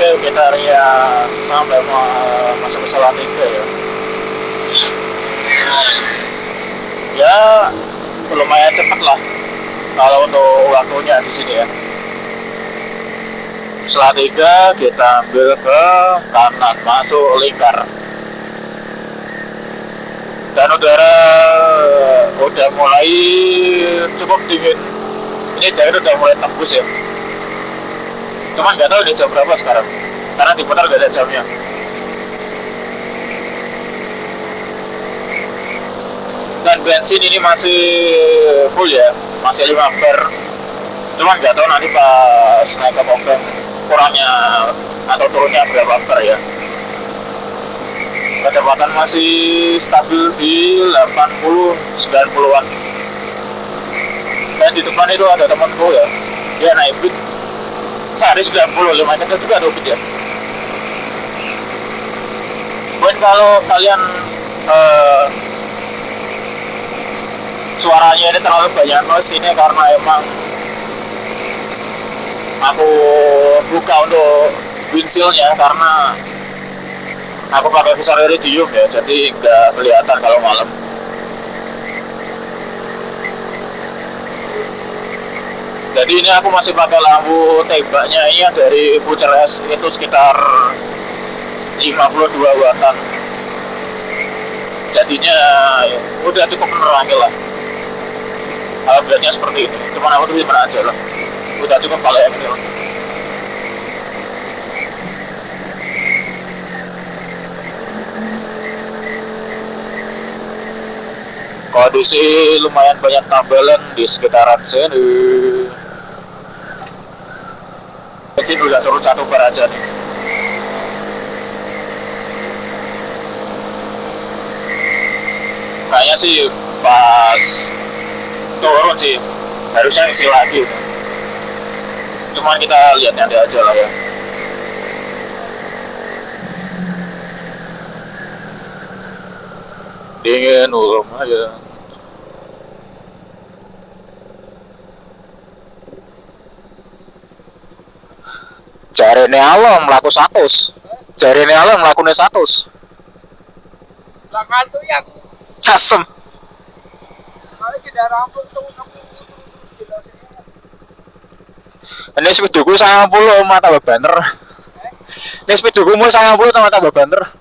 Oke, kita ya sampai masuk ke Salatiga ya. Ya lumayan cepet lah kalau untuk waktunya di sini ya. Salatiga kita ambil ke kanan masuk lingkar. Dan udara udah mulai cukup dingin. Ini jalan udah mulai tembus ya. Cuman nggak tahu di jam berapa sekarang, karena diputar nggak ada jamnya. Dan bensin ini masih full ya, masih 5 bar. Cuman nggak tahu nanti pas naik ke pom kurangnya atau turunnya berapa bar ya. Kecepatan masih stabil di 80-90an. Dan di depan itu ada temanku ya, dia naik beat sehari 90, lumayan juga ada beat ya. Mungkin kalau kalian suaranya ini terlalu banyak noise ini karena emang aku buka untuk windshieldnya karena aku pakai visor iridium ya, jadi nggak kelihatan kalau malam. Jadi ini aku masih pakai lampu tembaknya ini yang dari Pucer S itu sekitar 52 wattan. Jadinya udah cukup menerangi lah. Alhamdulillahnya seperti ini. Cuman aku tuh gimana aja lah. Udah cukup kalau yang ini lah. Kondisi lumayan banyak tambalan di sekitaran sini. Sini udah turun 1 bar aja nih. Kayaknya sih pas turun sih harusnya isi lagi. Cuman kita lihat nanti aja lah ya. Dingin lumayan. Jarene alam mlaku 100. Jarene alam mlakune 100. Lah kantu ya aku Asem. malah tidak rampung tuh Ini sepiduku 90 mata tambah banter. Ini sepiduku mu 90 sama tambah banter.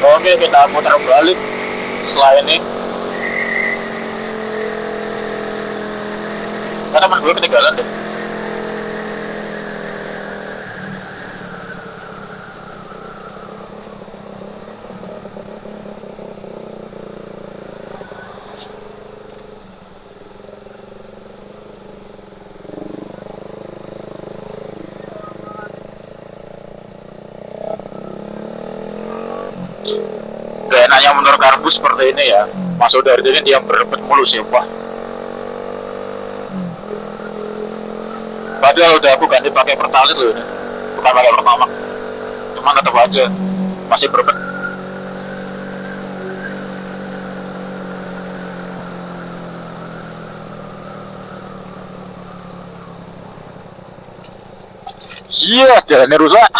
Oke, kita putar balik setelah ini. Teman gue ketinggalan deh. Enaknya motor karbus seperti ini ya, masuk dari ini dia berebut mulus ya, wah. Padahal udah aku ganti pakai pertalit loh ini, bukan pakai pertamax. Cuma tetap aja masih berebut. Iya, jalannya rusak.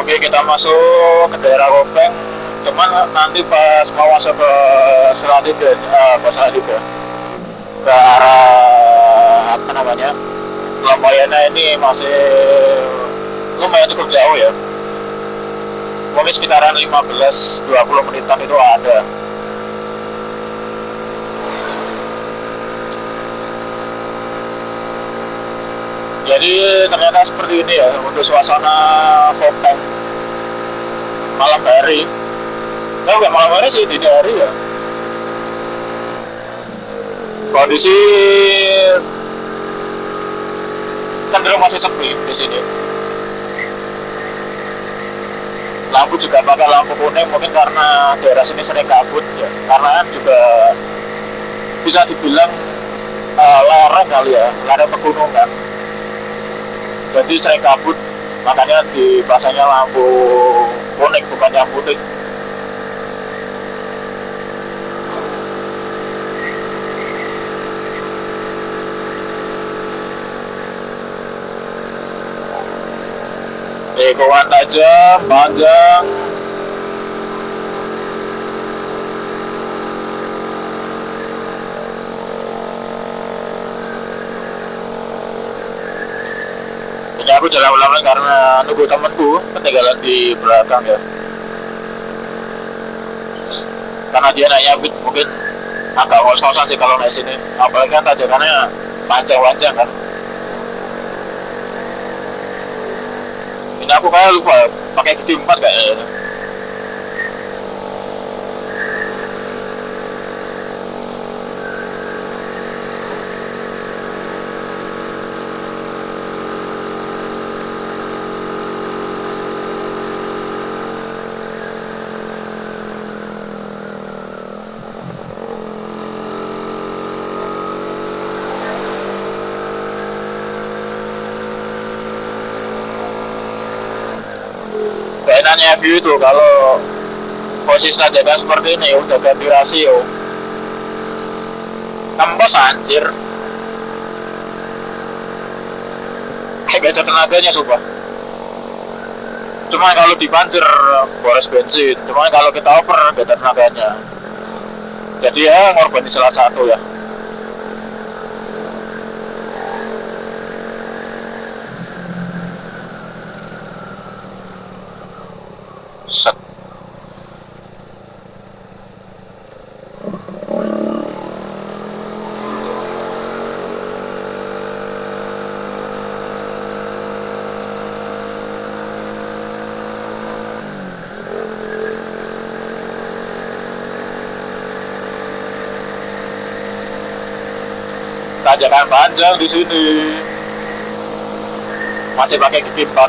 Oke, kita masuk ke daerah Kopeng. Cuman nanti pas mau masuk ke Salatiga, ke arah apa namanya, Lampayana ini masih lumayan cukup jauh ya. Mungkin sekitaran 15-20 menitan itu ada. Jadi ternyata seperti ini ya untuk suasana Kopeng malam hari. Nah, bukan malam hari sih, dini hari ya. kondisi cenderung masih sepi di sini. Lampu juga pakai lampu kuning, mungkin karena daerah sini sering kabut ya, karena juga bisa dibilang lereng kali ya, lereng pegunungan, jadi sering kabut, makanya dipasangnya lampu kuning bukan yang putih. Tikungan tajam, panjang. Ini aku jalan ulang karena nunggu temenku ketinggalan di belakang ya. Karena dia naiknya mungkin agak ngos-ngosan sih kalau naik sini. Apalagi kan tanjakannya panjang-panjang kan. Ini aku kayak lupa pakai gigi 4 kayaknya. Keenannya view itu kalau posisi tanjakan seperti ini udah ganti rasio. Tembus anjir. Kayak gak ada tenaganya sumpah. Cuma kalau dipanjer boros bensin. Cuma kalau kita oper gak ada tenaganya. Jadi ya ngorbanin salah satu ya. Set. Tanjakan panjang di sini. Masih pakai gigi 4.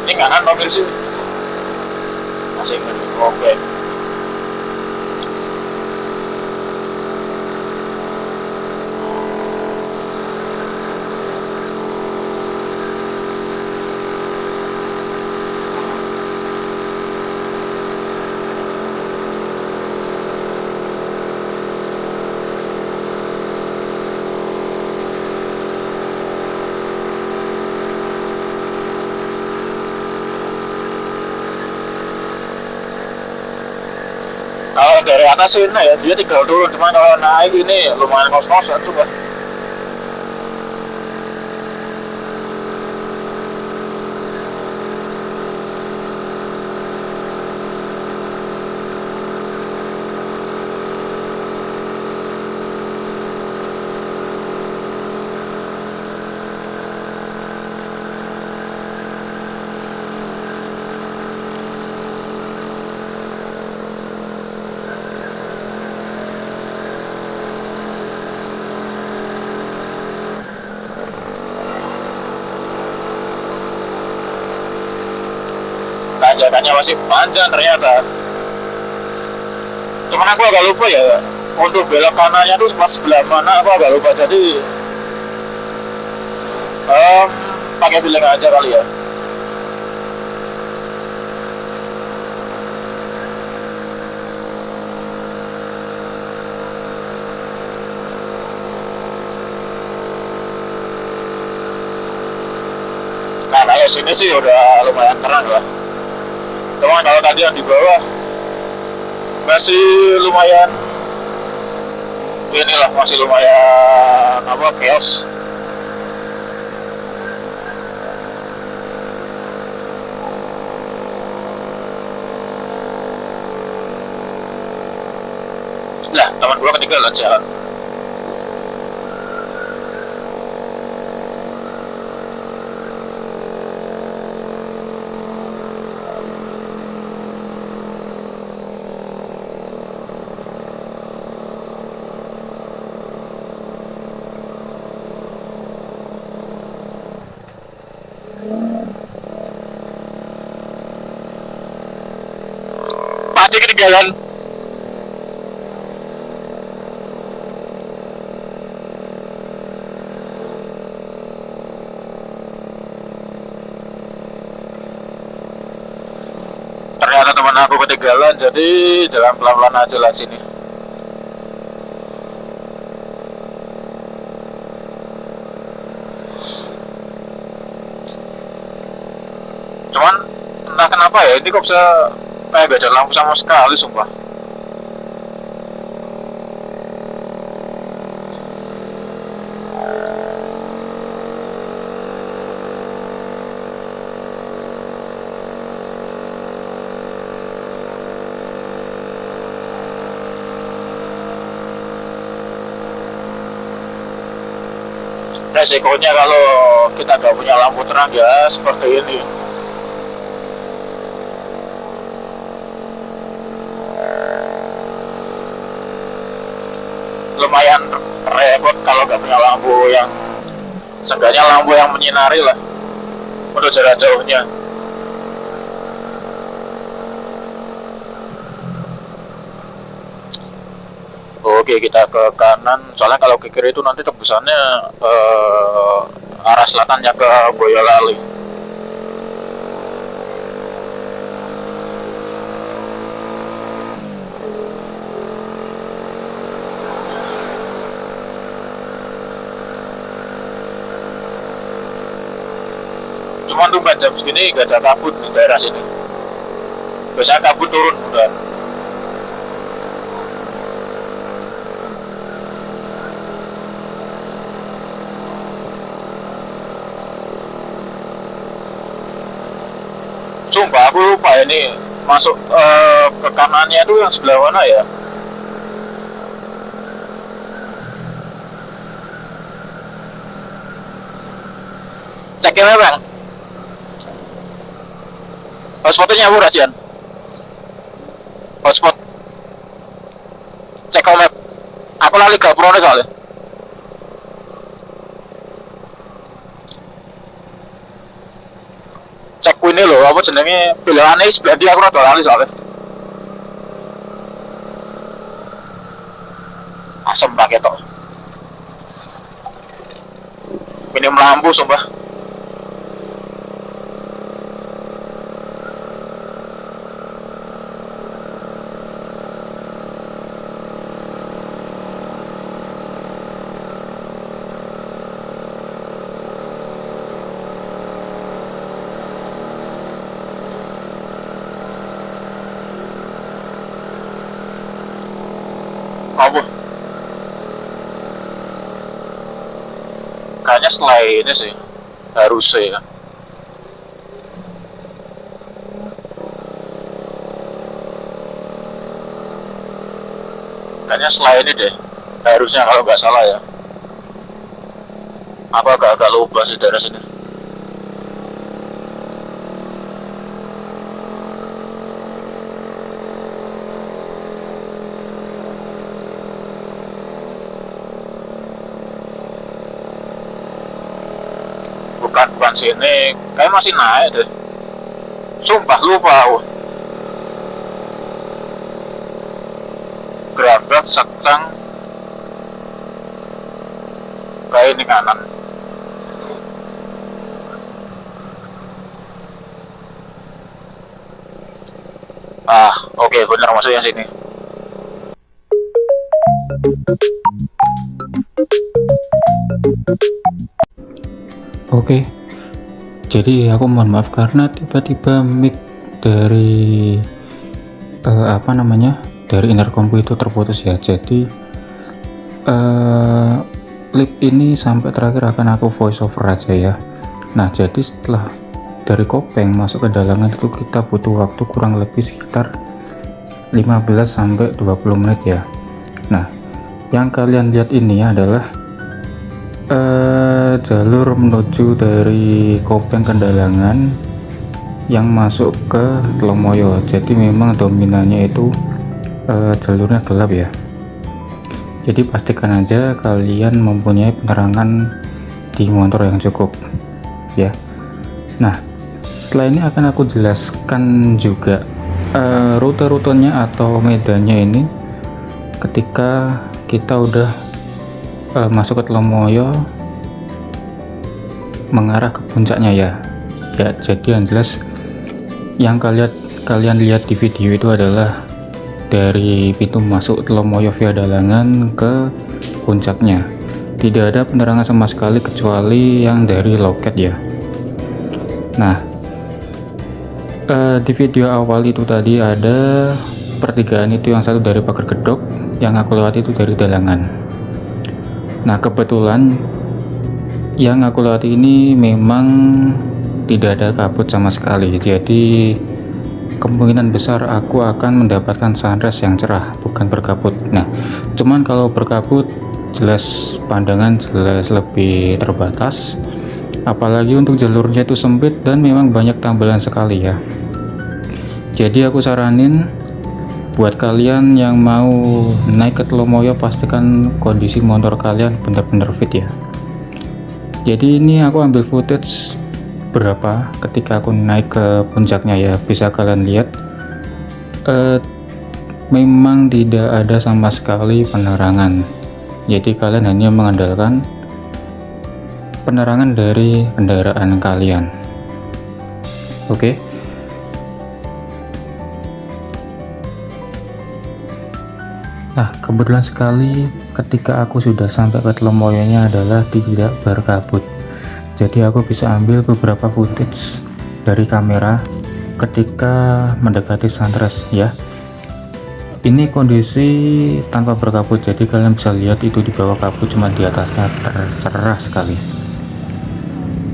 Ini kanan mobil sih. Masih ngeri. Oke. Kalau dari atas sih ya dia tinggal turun, cuman kalau naik ini lumayan kos-kos ya juga. Tanjakannya masih panjang ternyata. Cuman aku agak lupa ya untuk belok kanannya tuh pas sebelah mana aku agak lupa, jadi pakai feeling aja kali ya. Nah, kayak sini sih udah lumayan terang lah. Cuman kalau tadi yang di bawah masih lumayan, inilah masih lumayan apa, chaos. Lah, teman gua ketinggalan jalan. Aja ketinggalan. Ternyata teman aku ketinggalan, jadi jalan pelan-pelan aja lah sini. Cuman entah kenapa ya, ini kok bisa kayak gak ada lampu sama sekali, sumpah. Resikonya kalau kita nggak punya lampu terang ya seperti ini. Lumayan repot kalau nggak punya lampu yang seenggaknya lampu yang menyinari lah untuk jarak jauhnya. Oke, kita ke kanan. Soalnya kalau ke kiri itu nanti tembusannya arah selatannya ke Boyolali. Cuman tuh jam segini gak ada kabut di daerah sini. Biasanya kabut turun udah. Sumpah aku lupa ini masuk ke kanannya itu yang sebelah mana ya? Ceknya bang. Hotspotnya aku rasian. Hotspot. Cek map. Aku lali ke Purworejo soalnya. Cek ini loh, apa jenenge pilihannya berarti aku rada lali soalnya. Asem pakai tok. Ini melampu sumpah. Apa? Kayaknya setelah ini sih harusnya ya. Kayaknya setelah ini deh harusnya kalau nggak salah ya. Aku agak lupa sih dari sini. Bukan sini, kayak masih naik deh. Sumpah lupa aku. Gerabak sekang kayak ini kanan. Oke, bener maksudnya sini. Oke, jadi aku mohon maaf karena tiba-tiba mic dari dari intercomku itu terputus ya. Jadi clip ini sampai terakhir akan aku voice over aja ya. Nah, jadi setelah dari Kopeng masuk ke Dalangan itu kita butuh waktu kurang lebih sekitar 15 sampai 20 menit ya. Nah, yang kalian lihat ini adalah jalur menuju dari Kopeng ke Dalangan yang masuk ke Telomoyo. Jadi memang dominannya itu jalurnya gelap ya. Jadi pastikan aja kalian mempunyai penerangan di motor yang cukup ya. Nah, setelah ini akan aku jelaskan juga rute-rutenya atau medannya ini ketika kita udah masuk ke Telomoyo mengarah ke puncaknya ya. Jadi yang jelas yang kalian lihat di video itu adalah dari pintu masuk Telomoyo via Dalangan ke puncaknya. Tidak ada penerangan sama sekali kecuali yang dari loket ya. Nah, di video awal itu tadi ada pertigaan itu, yang satu dari Pagar Gedok, yang aku lewati itu dari Dalangan. Nah, kebetulan yang aku lewati ini memang tidak ada kabut sama sekali, jadi kemungkinan besar aku akan mendapatkan sunrise yang cerah, bukan berkabut. Nah, cuman kalau berkabut jelas pandangan jelas lebih terbatas, apalagi untuk jalurnya itu sempit dan memang banyak tambalan sekali ya. Jadi aku saranin buat kalian yang mau naik ke Telomoyo, pastikan kondisi motor kalian benar-benar fit ya. Jadi ini aku ambil footage berapa ketika aku naik ke puncaknya ya, bisa kalian lihat memang tidak ada sama sekali penerangan. Jadi kalian hanya mengandalkan penerangan dari kendaraan kalian. Oke. Nah, kebetulan sekali ketika aku sudah sampai ke Telomoyonya adalah tidak berkabut. Jadi aku bisa ambil beberapa footage dari kamera ketika mendekati sunrise ya. Ini kondisi tanpa berkabut, jadi kalian bisa lihat itu di bawah kabut, cuma di atasnya cerah sekali.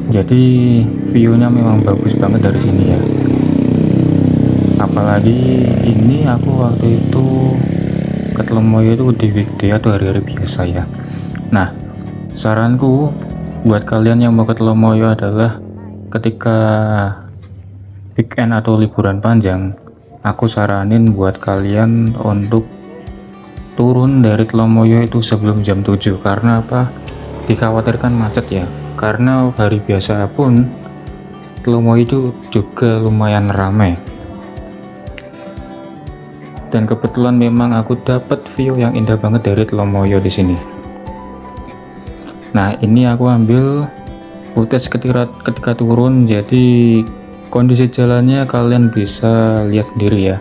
Jadi view-nya memang bagus banget dari sini ya. Apalagi ini aku waktu itu ke Telomoyo itu di weekday atau hari-hari biasa ya. Nah, saranku buat kalian yang mau ke Telomoyo adalah ketika weekend atau liburan panjang, aku saranin buat kalian untuk turun dari Telomoyo itu sebelum jam 7. Karena apa? Dikhawatirkan macet ya. Karena hari biasa pun Telomoyo itu juga lumayan ramai. Dan kebetulan memang aku dapat view yang indah banget dari Telomoyo di sini. Nah, ini aku ambil footage ketika turun, jadi kondisi jalannya kalian bisa lihat sendiri ya.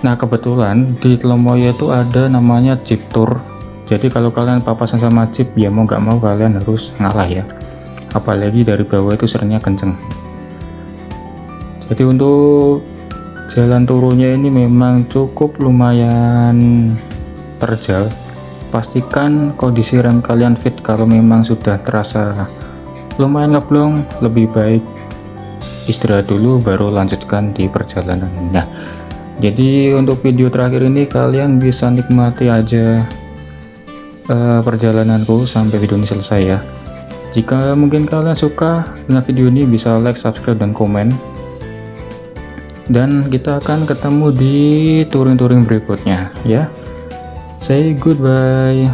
Nah, kebetulan di Telomoyo itu ada namanya jeep tour. Jadi kalau kalian papasan sama jeep ya mau nggak mau kalian harus ngalah ya. Apalagi dari bawah itu seringnya kenceng. Jadi untuk jalan turunnya ini memang cukup lumayan terjal. Pastikan kondisi rem kalian fit. Kalau memang sudah terasa lumayan ngeblong, lebih baik istirahat dulu baru lanjutkan di perjalanan. Nah, jadi untuk video terakhir ini kalian bisa nikmati aja perjalananku sampai video ini selesai ya. Jika mungkin kalian suka dengan video ini, bisa like, subscribe, dan komen. Dan kita akan ketemu di touring-touring berikutnya ya. Say goodbye.